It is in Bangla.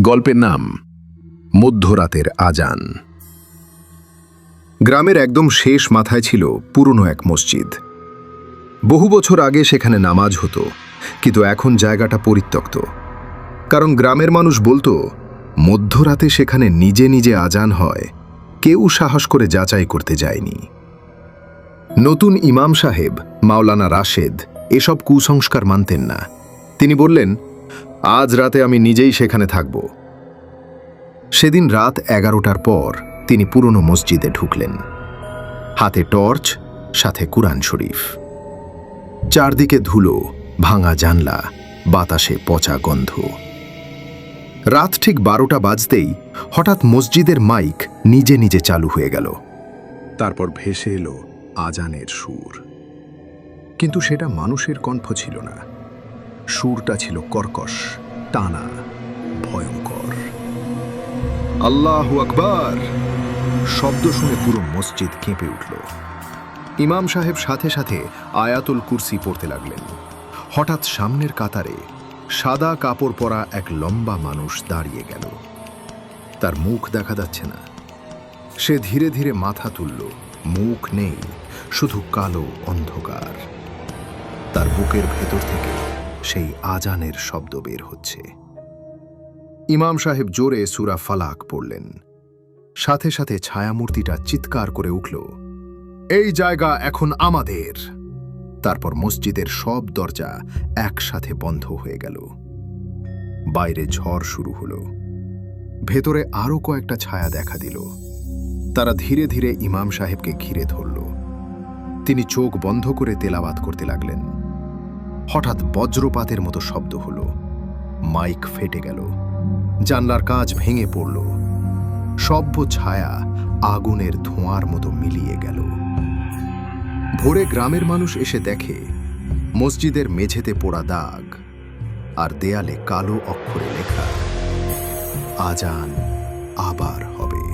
গল্পের নাম মধ্যরাতের আজান। গ্রামের একদম শেষ মাথায় ছিল পুরনো এক মসজিদ। বহু বছর আগে সেখানে নামাজ হতো, কিন্তু এখন জায়গাটা পরিত্যক্ত। কারণ গ্রামের মানুষ বলতো, মধ্যরাতে সেখানে নিজে নিজে আজান হয়, কেউ সাহস করে যাচাই করতে যায়নি। নতুন ইমাম সাহেব মাওলানা রাশেদ এসব কুসংস্কার মানতেন না। তিনি বললেন, আজ রাতে আমি নিজেই সেখানে থাকব। সেদিন রাত 11টার পর তিনি পুরনো মসজিদে ঢুকলেন, হাতে টর্চ, সাথে কুরআন শরীফ। চারদিকে ধুলো, ভাঙা জানলা, বাতাসে পচা গন্ধ। রাত ঠিক 12টা বাজতেই হঠাৎ মসজিদের মাইক নিজে নিজে চালু হয়ে গেল। তারপর ভেসে এলো আজানের সুর। কিন্তু সেটা মানুষের কণ্ঠ ছিল না, সুরটা ছিল কর্কশ, টানা, ভয়ঙ্কর। আল্লাহু আকবার! শব্দ শুনে পুরো মসজিদ কেঁপে উঠল। ইমাম সাহেব সাথে সাথে আয়াতুল কুরসি পড়তে লাগলেন। হঠাৎ সামনের কাতারে সাদা কাপড় পরা এক লম্বা মানুষ দাঁড়িয়ে গেল। তার মুখ দেখা যাচ্ছে না। সে ধীরে ধীরে মাথা তুলল। মুখ নেই, শুধু কালো অন্ধকার। তার বুকের ভেতর থেকে সেই আজানের শব্দ বের হচ্ছে। ইমাম সাহেব জোরে সূরা ফালাক পড়লেন। সাথে সাথে ছায়ামূর্তিটা চিৎকার করে উঠল, এই জায়গা এখন আমাদের। তারপর মসজিদের সব দরজা একসাথে বন্ধ হয়ে গেল। বাইরে ঝড় শুরু হলো। ভেতরে আরো কয়েকটা ছায়া দেখা দিল। তারা ধীরে ধীরে ইমাম সাহেবকে ঘিরে ধরল। তিনি চোখ বন্ধ করে তেলাওয়াত করতে লাগলেন। হঠাৎ বজ্রপাতের মতো শব্দ হলো। মাইক ফেটে গেল। জানলার কাঁচ ভেঙে পড়ল। সভ্য ছায়া আগুনের ধোঁয়ার মতো মিলিয়ে গেল। ভোরে গ্রামের মানুষ এসে দেখে মসজিদের মেঝেতে পোড়া দাগ, আর দেয়ালে কালো অক্ষরে লেখা, আজান আবার হবে।